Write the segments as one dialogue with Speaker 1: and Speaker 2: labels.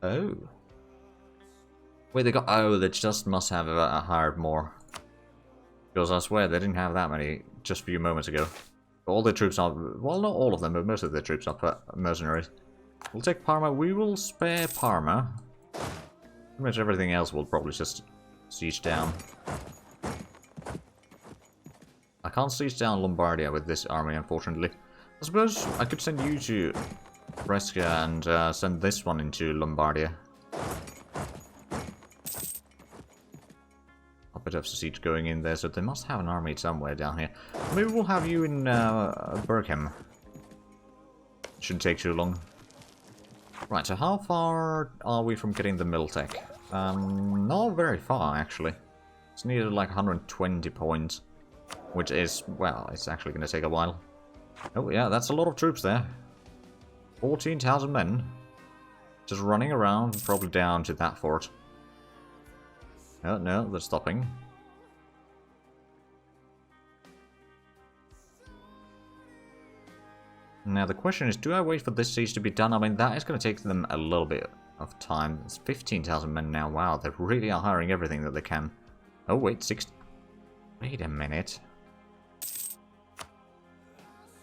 Speaker 1: Oh. Wait, they got... Oh, they just must have hired more. Because I swear they didn't have that many just a few moments ago. All the troops are... Well, not all of them, but most of the troops are mercenaries. We'll take Parma. We will spare Parma. Pretty much everything else will probably just siege down. I can't siege down Lombardia with this army, unfortunately. I suppose I could send you to Brescia and send this one into Lombardia. A bit of siege going in there, so they must have an army somewhere down here. Maybe we'll have you in Berkham. Shouldn't take too long. Right, so how far are we from getting the Miltech? Not very far, actually. It's needed like 120 points. Which is, well, it's actually going to take a while. Oh yeah, that's a lot of troops there. 14,000 men. Just running around, probably down to that fort. Oh no, they're stopping. Now the question is, do I wait for this siege to be done? I mean, that is going to take them a little bit of time. It's 15,000 men now. Wow, they really are hiring everything that they can. Oh wait, 60... Wait a minute.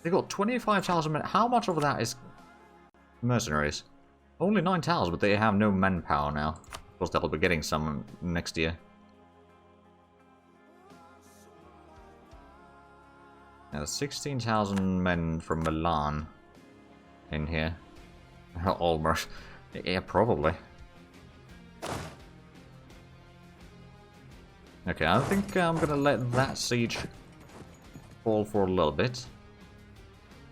Speaker 1: They got 25,000 men. How much of that is mercenaries? Only 9,000, but they have no manpower now. Of course, they'll be getting some next year. Now, there's 16,000 men from Milan in here. Almost. Yeah, probably. Okay, I think I'm gonna let that siege fall for a little bit.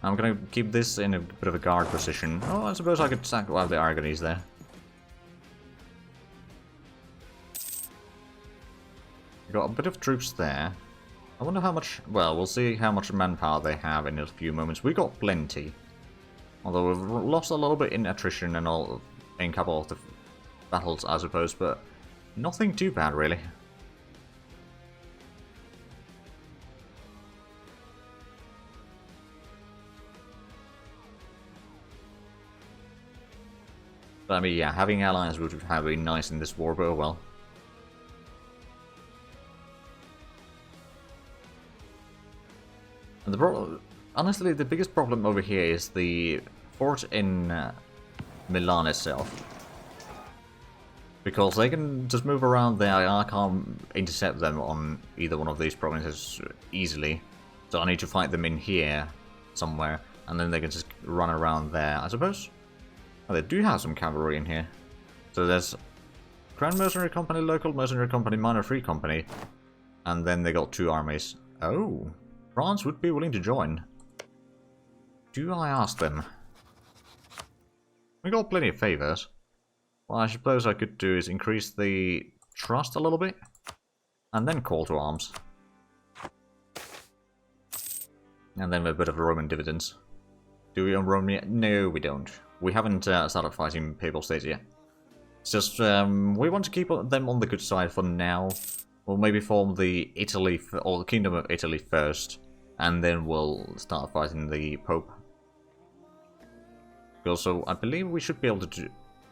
Speaker 1: I'm gonna keep this in a bit of a guard position. Oh, I suppose I could sack one of the Aragonese there. We got a bit of troops there. I wonder how much... Well, we'll see how much manpower they have in a few moments. We got plenty. Although we've lost a little bit in attrition and all in a couple of the battles, I suppose, but nothing too bad, really. But I mean, yeah, having allies would have been nice in this war, but oh well. And the problem, honestly, the biggest problem over here is the fort in Milan itself. Because they can just move around there, I can't intercept them on either one of these provinces easily. So I need to fight them in here somewhere, and then they can just run around there, I suppose. Oh, they do have some cavalry in here. So there's Crown Mercenary Company, Local Mercenary Company, Minor Free Company. And then they got two armies. Oh, France would be willing to join. Do I ask them? We got plenty of favors. What I suppose I could do is increase the trust a little bit. And then call to arms. And then a bit of Roman dividends. Do we own Rome yet? No, we don't. We haven't started fighting Papal States yet. It's just, we want to keep them on the good side for now. We'll maybe form the Italy, or the Kingdom of Italy first. And then we'll start fighting the Pope. Also, I believe we should be able to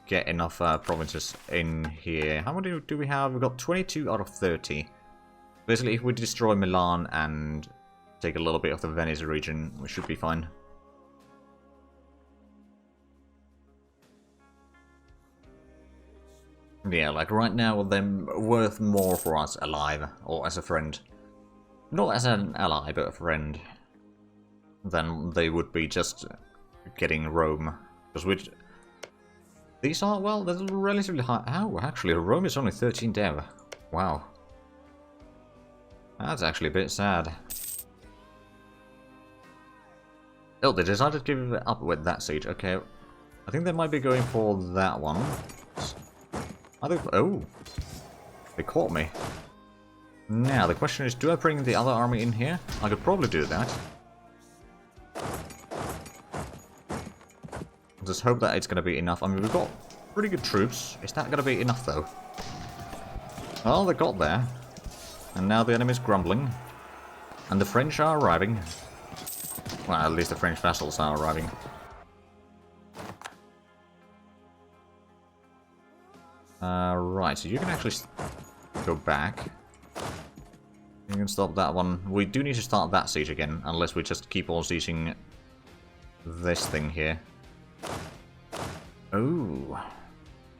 Speaker 1: get enough provinces in here. How many do we have? We've got 22 out of 30. Basically, if we destroy Milan and take a little bit of the Venice region, we should be fine. Yeah, like right now, they're worth more for us alive, or as a friend. Not as an ally, but a friend. Than they would be just getting Rome. Because these are, well, they're relatively high. Oh, actually, Rome is only 13 dev. Wow. That's actually a bit sad. Oh, they decided to give it up with that siege. Okay. I think they might be going for that one. Oh, they caught me. Now, the question is, do I bring the other army in here? I could probably do that. Just hope that it's going to be enough. I mean, we've got pretty good troops. Is that going to be enough, though? Well, they got there. And now the enemy's grumbling. And the French are arriving. Well, at least the French vassals are arriving. Right, so you can actually go back. You can stop that one. We do need to start that siege again, unless we just keep on sieging this thing here. Oh,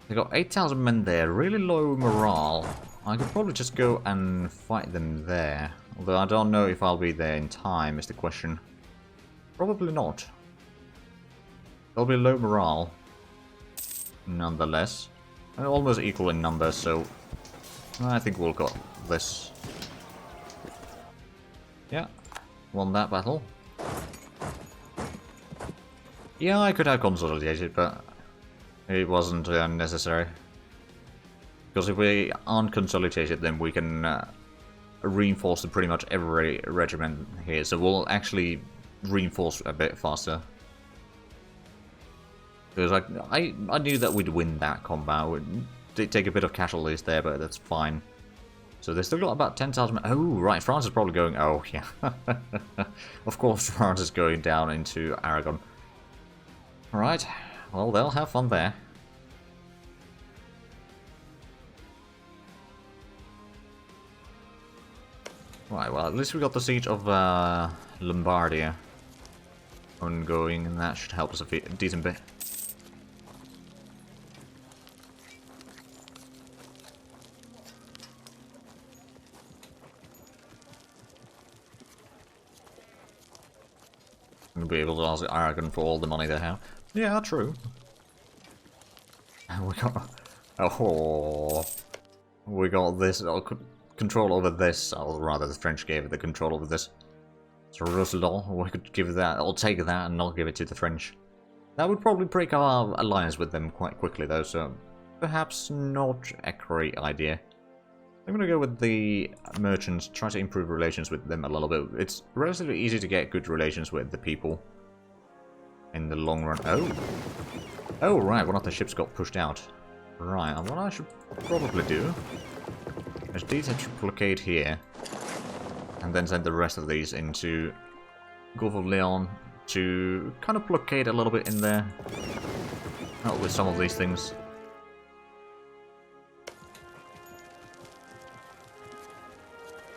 Speaker 1: they got 8,000 men there, really low morale. I could probably just go and fight them there. Although I don't know if I'll be there in time, is the question. Probably not. They'll be low morale, nonetheless. And almost equal in numbers, so I think we'll got this. Yeah, won that battle. Yeah, I could have consolidated, but it wasn't necessary. Because if we aren't consolidated, then we can reinforce pretty much every regiment here, so we'll actually reinforce a bit faster. Because I knew that we'd win that combat. We did take a bit of casualties there, but that's fine. So they still got about 10,000. Oh, right, France is probably going... Oh, yeah. Of course, France is going down into Aragon. Alright, well, they'll have fun there. Right, well, at least we got the siege of Lombardia ongoing, and that should help us a decent bit. We'll be able to ask Aragon for all the money they have. Yeah, true. We got... Oh... We got this... Control over this, or rather the French gave it the control over this. So Ruslan, we could give that, or take that and not give it to the French. That would probably break our alliance with them quite quickly though, so perhaps not a great idea. I'm gonna go with the merchants, try to improve relations with them a little bit. It's relatively easy to get good relations with the people in the long run. Oh, right, one of the ships got pushed out. Right, and what I should probably do is detach blockade here, and then send the rest of these into Gulf of Leon to kind of blockade a little bit in there. Help with some of these things.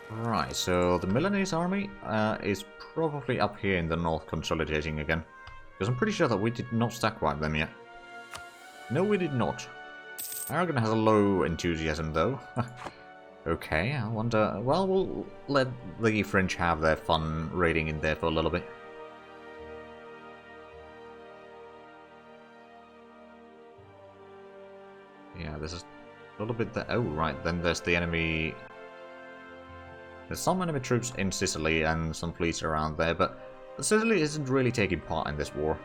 Speaker 1: Right, so the Milanese army is probably up here in the north consolidating again. Because I'm pretty sure that we did not stack wipe them yet. No, we did not. Aragon has a low enthusiasm though. Okay, I wonder... Well, we'll let the French have their fun raiding in there for a little bit. Yeah, this is a little bit there. Oh, right, then there's the enemy... There's some enemy troops in Sicily and some fleets around there, but Sicily isn't really taking part in this war.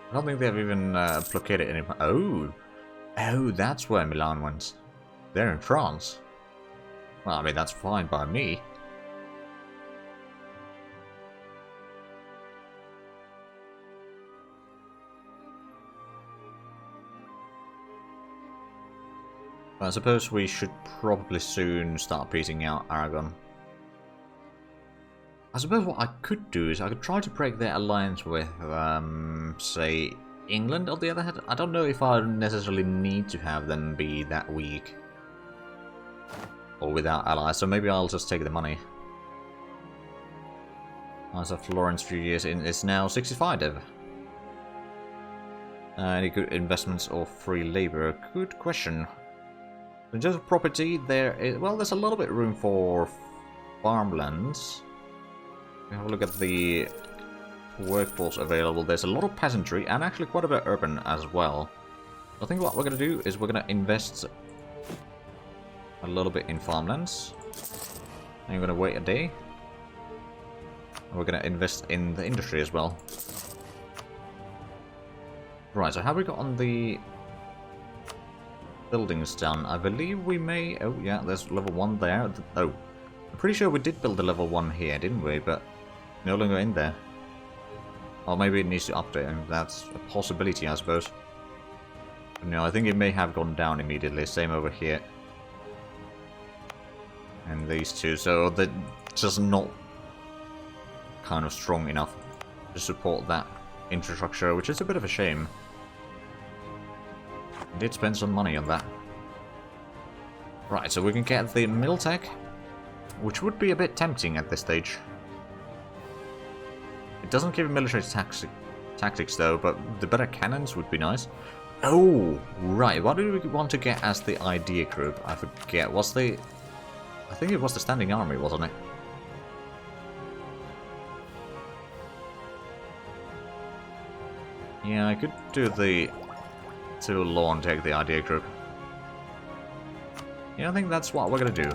Speaker 1: I don't think they've even blockaded any... Oh! Oh, that's where Milan went. They're in France. Well, I mean, that's fine by me. I suppose we should probably soon start piecing out Aragon. I suppose what I could do is I could try to break their alliance with, say, England on the other hand. I don't know if I necessarily need to have them be that weak. Or without allies, so maybe I'll just take the money. As of Florence few years in, it's now 65 dev. Any good investments or free labor? Good question. In terms of property, there is, well, there's a little bit room for farmlands. Have a look at the workforce available. There's a lot of peasantry and actually quite a bit urban as well. I think what we're going to do is we're going to invest a little bit in farmlands. And we're going to wait a day. And we're going to invest in the industry as well. Right, so have we got on the buildings done? I believe we may... Oh, yeah, there's level 1 there. Oh, I'm pretty sure we did build a level 1 here, didn't we? But no longer in there. Or maybe it needs to update, and that's a possibility, I suppose. But no, I think it may have gone down immediately. Same over here. And these two, so they're just not kind of strong enough to support that infrastructure, which is a bit of a shame. Did spend some money on that. Right, so we can get the middle tech, which would be a bit tempting at this stage. It doesn't give military tactics though, but the better cannons would be nice. Oh, right, what do we want to get as the idea group? I forget, what's the... I think it was the standing army, wasn't it? Yeah, I could do the too law and take the idea group. Yeah, I think that's what we're gonna do.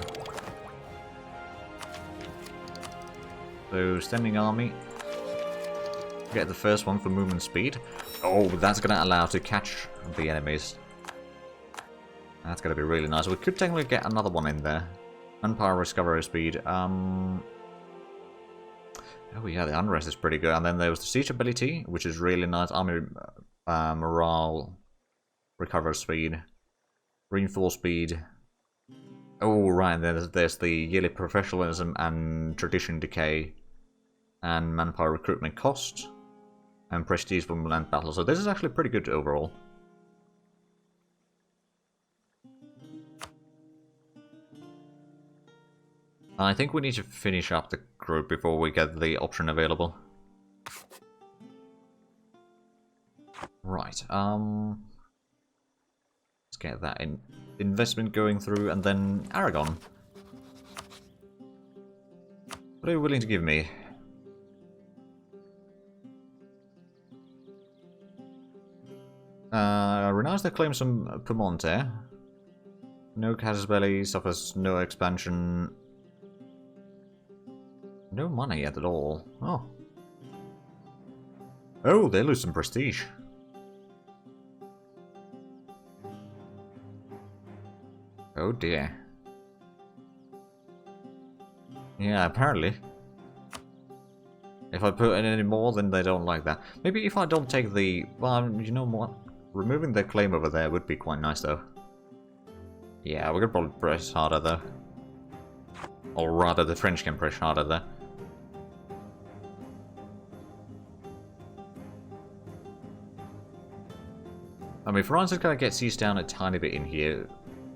Speaker 1: So, standing army. Get the first one for movement speed. Oh, that's gonna allow to catch the enemies. That's gonna be really nice. We could technically get another one in there. Manpower recovery speed. Oh yeah, the unrest is pretty good. And then there was the siege ability, which is really nice. Army morale, recover speed, reinforce speed. Oh right, there's the yearly professionalism and tradition decay, and manpower recruitment cost, and prestige from land battle. So this is actually pretty good overall. I think we need to finish up the group before we get the option available. Right, let's get that investment going through, and then Aragon. What are you willing to give me? Renounce the claims from Piemonte. No casus belli, suffers no expansion. No money at all. Oh. Oh, they lose some prestige. Oh dear. Yeah, apparently. If I put in any more, then they don't like that. Maybe if I don't take the... Well, you know what? Removing the claim over there would be quite nice, though. Yeah, we could probably press harder, though. Or rather, the French can press harder, though. I mean, France is going to get seized down a tiny bit in here,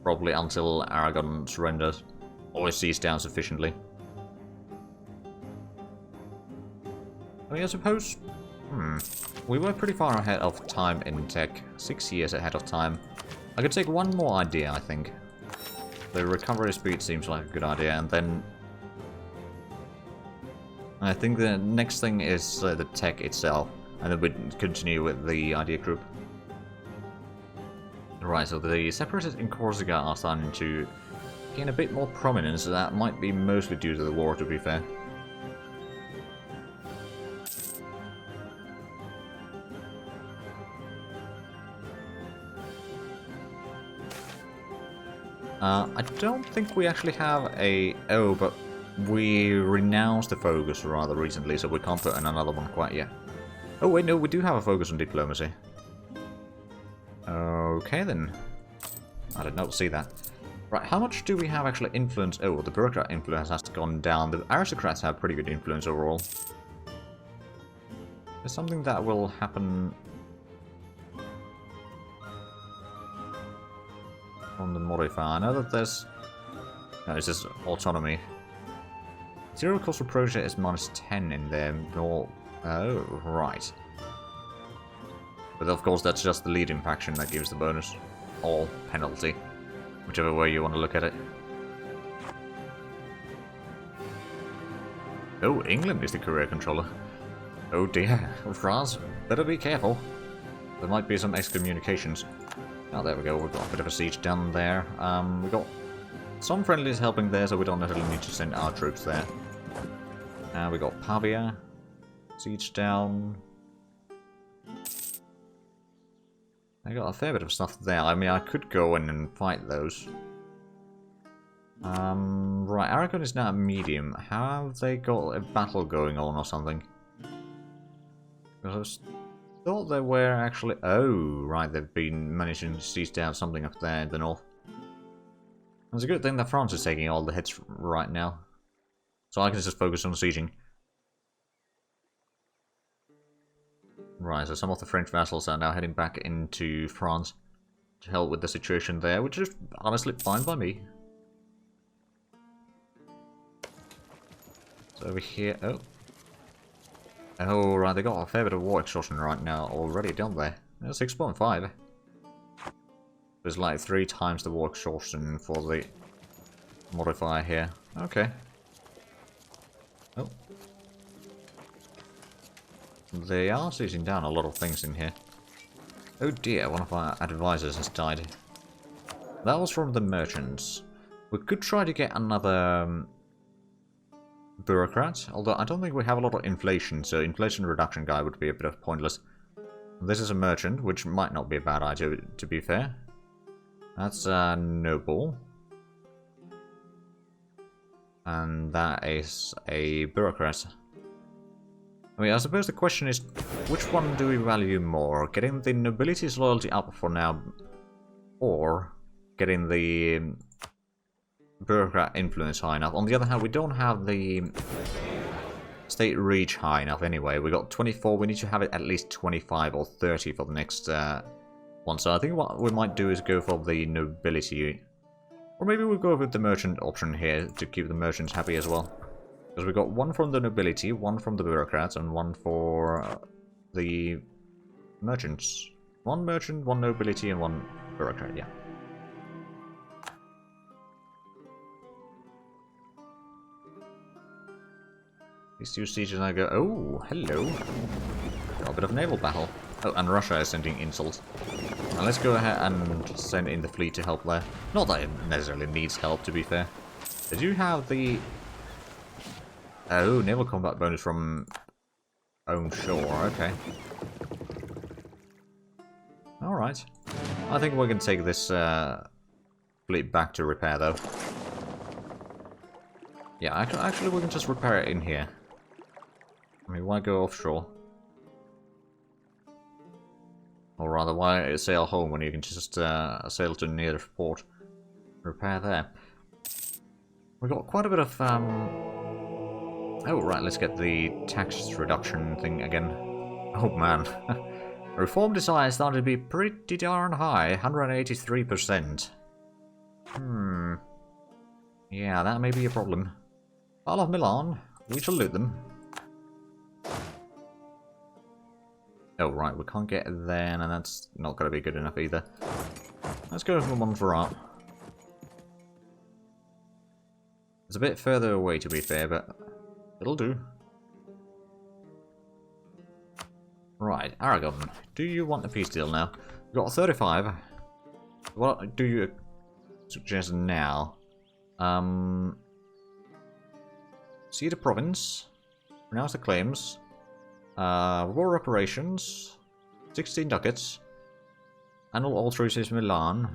Speaker 1: probably until Aragon surrenders, or is seized down sufficiently. I mean, I suppose... We were pretty far ahead of time in tech. 6 years ahead of time. I could take one more idea, I think. The recovery speed seems like a good idea, and then... I think the next thing is the tech itself, and then we'd continue with the idea group. Right, so the separatists in Corsica are starting to gain a bit more prominence. That might be mostly due to the war, to be fair. I don't think we actually have a... Oh, but we renounced the focus rather recently, so we can't put in another one quite yet. Oh wait, no, we do have a focus on diplomacy. Okay then. I did not see that. Right, how much do we have actually influence? Oh, the bureaucrat influence has gone down. The aristocrats have pretty good influence overall. There's something that will happen on the modifier. I know that there's... No, it's just autonomy. Zero cost for project is -10 in there. No... Oh, right. But of course that's just the leading faction that gives the bonus. Or penalty. Whichever way you want to look at it. Oh, England is the career controller. Oh dear. France, better be careful. There might be some excommunications. Oh, there we go. We've got a bit of a siege down there. We've got some friendlies helping there, so we don't necessarily need to send our troops there. We got Pavia. Siege down. I got a fair bit of stuff there. I mean, I could go in and fight those. Right, Aragon is now a medium. How have they got a battle going on or something? Because I thought they were actually... Oh, right, they've been managing to seize down something up there in the north. It's a good thing that France is taking all the hits right now. So I can just focus on sieging. Right, so some of the French vassals are now heading back into France. to help with the situation there, which is honestly fine by me. So over here, oh right, they got a fair bit of war exhaustion right now already, don't they? 6.5. There's like 3 times the war exhaustion for the modifier here. Okay. Oh. They are seizing down a lot of things in here. Oh dear, one of our advisors has died. That was from the merchants. We could try to get another bureaucrat, although I don't think we have a lot of inflation, so inflation reduction guy would be a bit of pointless. This is a merchant, which might not be a bad idea, to be fair. That's a noble. And that is a bureaucrat. I mean, I suppose the question is, which one do we value more? Getting the nobility's loyalty up for now, or getting the bureaucrat influence high enough? On the other hand, we don't have the state reach high enough anyway. We got 24, we need to have it at least 25 or 30 for the next one. So I think what we might do is go for the nobility. Or maybe we'll go with the merchant option here to keep the merchants happy as well. Because we got 1 from the nobility, 1 from the bureaucrats, and 1 for the merchants. 1 merchant, 1 nobility, and 1 bureaucrat, yeah. These 2 sieges I go, oh, hello. Got a bit of naval battle. Oh, and Russia is sending insults. Now let's go ahead and send in the fleet to help there. Not that it necessarily needs help, to be fair. Did you have the... Oh, naval combat bonus from own shore, okay. Alright. I think we can take this fleet back to repair, though. Yeah, actually we can just repair it in here. I mean, why go offshore? Or rather, why sail home when you can just sail to the nearest port? Repair there. We got quite a bit of... Oh, right, let's get the tax reduction thing again. Oh, man. Reform desire started to be pretty darn high, 183%. Yeah, that may be a problem. All of Milan, we shall loot them. Oh, right, we can't get there, and that's not going to be good enough either. Let's go for Montferrat. It's a bit further away, to be fair, but it'll do. Right, Aragon, do you want a peace deal now? We've got 35. What do you suggest now? See the province. Pronounce the claims. War reparations. 16 ducats. Annual alterations Milan.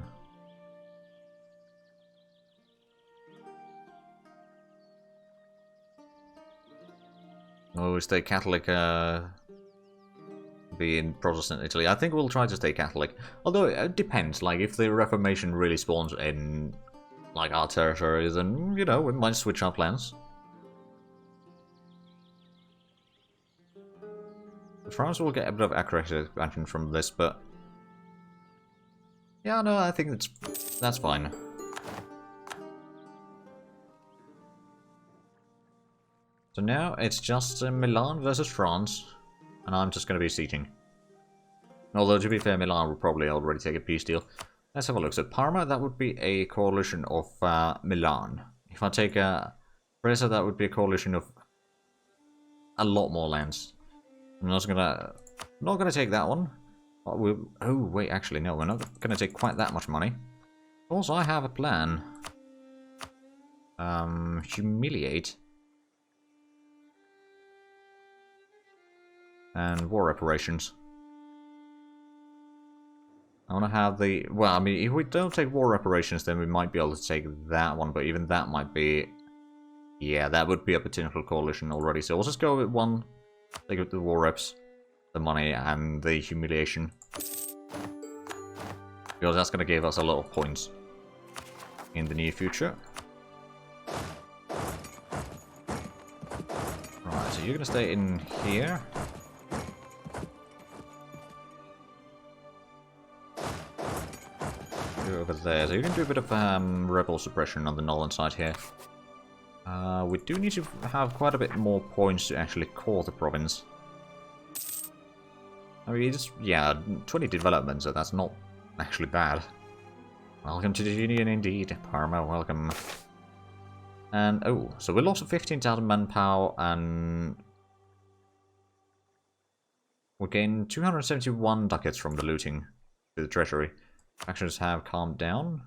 Speaker 1: Oh, stay Catholic, be in Protestant Italy. I think we'll try to stay Catholic. Although, it depends. Like, if the Reformation really spawns in, like, our territory, then, you know, we might switch our plans. France will get a bit of accurate expansion from this, but... yeah, no, I think that's fine. So now it's just Milan versus France, and I'm just going to be sieging. Although, to be fair, Milan will probably already take a peace deal. Let's have a look. So Parma, that would be a coalition of Milan. If I take Brescia, that would be a coalition of a lot more lands. I'm not gonna take that one. Oh wait, actually no, we're not gonna take quite that much money. Also, I have a plan. Humiliate. And war reparations. I want to have the... well, I mean, if we don't take war reparations, then we might be able to take that one, but even that might be... yeah, that would be a potential coalition already, so we'll just go with one. Take the war reps, the money, and the humiliation. Because that's going to give us a lot of points in the near future. Right, so you're going to stay in here. you over there. So you can do a bit of rebel suppression on the northern side here. We do need to have quite a bit more points to actually core the province. I mean, it's, yeah, 20 development, so that's not actually bad. Welcome to the Union indeed, Parma, welcome. And, oh, so we lost 15,000 manpower, and we gained 271 ducats from the looting to the treasury. Factions have calmed down.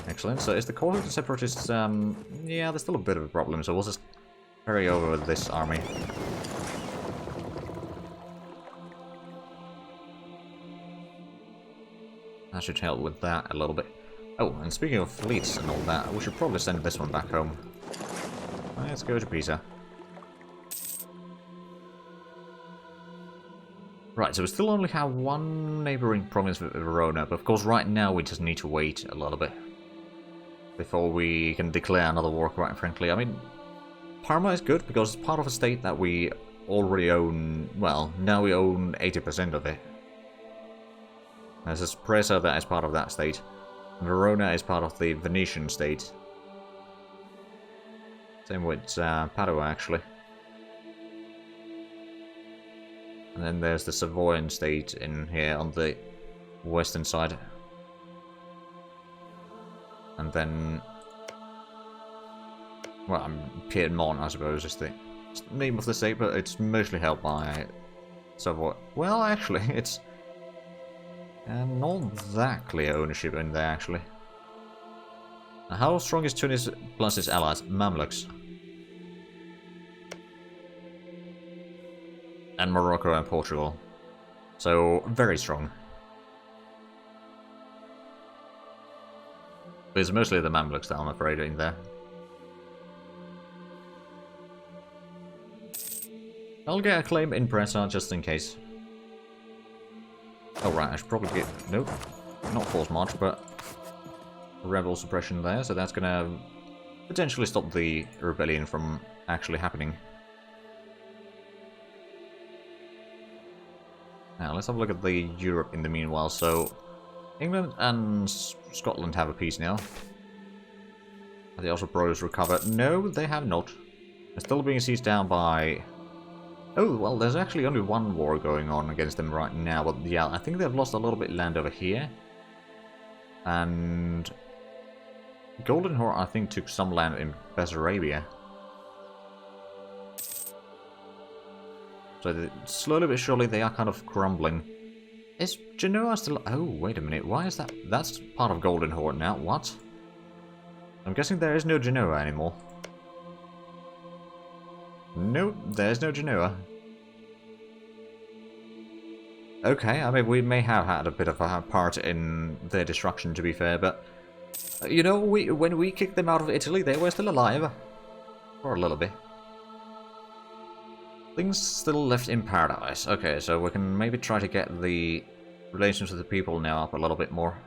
Speaker 1: Excellent. So is the core of the separatists, yeah, there's still a bit of a problem, so we'll just carry over this army. That should help with that a little bit. Oh, and speaking of fleets and all that, we should probably send this one back home. Let's go to Pisa. Right, so we still only have one neighboring province with Verona, but of course right now we just need to wait a little bit before we can declare another war, quite frankly. I mean, Parma is good because it's part of a state that we already own. Well, now we own 80% of it. There's a Spresa that is part of that state. Verona is part of the Venetian state. Same with Padua, actually. And then there's the Savoyan state in here on the western side. And then, well, Piedmont, I suppose, is the name of the state, but it's mostly held by Savoy. Well, actually, it's not that clear ownership in there, actually. Now, how strong is Tunis plus its allies? Mamluks. And Morocco and Portugal. So, very strong. But it's mostly the Mamluks that I'm afraid in there. I'll get a claim in Presa just in case. Oh right, I should probably get... Nope. Not force march, but... rebel suppression there, so that's gonna potentially stop the rebellion from actually happening. Now, let's have a look at the Europe in the meanwhile. So, England and Scotland have a peace now. Have the Ostrogoths recovered? No, they have not. They're still being seized down by... Oh, well, there's actually only one war going on against them right now, but yeah, I think they've lost a little bit of land over here. And... Golden Horde, I think, took some land in Bessarabia. So slowly but surely they are kind of crumbling. Is Genoa still... Oh, wait a minute. Why is that... That's part of Golden Horde now. What? I'm guessing there is no Genoa anymore. Nope, there's no Genoa. Okay, I mean, we may have had a bit of a part in their destruction, to be fair, but... You know, when we kicked them out of Italy, they were still alive. For a little bit. Things still left in paradise. Okay, so we can maybe try to get the relations with the people now up a little bit more.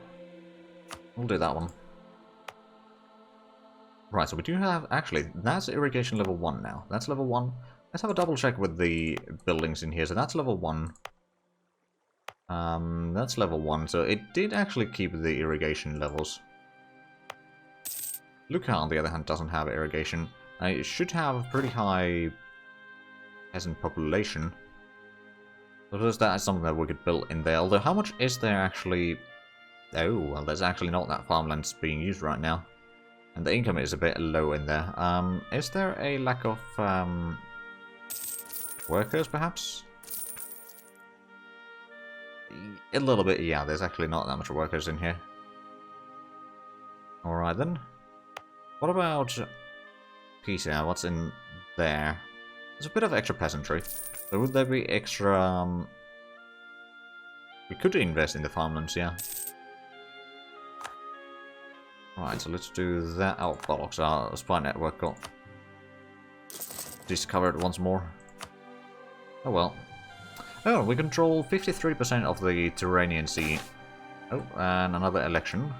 Speaker 1: We'll do that one. Right, so we do have... Actually, that's irrigation level 1 now. That's level 1. Let's have a double check with the buildings in here. So that's level 1. That's level 1. So it did actually keep the irrigation levels. Lucca, on the other hand, doesn't have irrigation. It should have pretty high... peasant population. So that is something that we could build in there. Although, how much is there actually... Oh, well, there's actually not that farmland being used right now. And the income is a bit low in there. Is there a lack of workers, perhaps? A little bit, yeah. There's actually not that much workers in here. Alright then. What about Pisa? What's in there? There's a bit of extra peasantry. So would there be extra... We could invest in the farmlands, yeah. Right, so let's do that. Oh, bollocks, our spy network got discovered once more. Oh well. Oh, we control 53% of the Tyrrhenian Sea. Oh, and another election.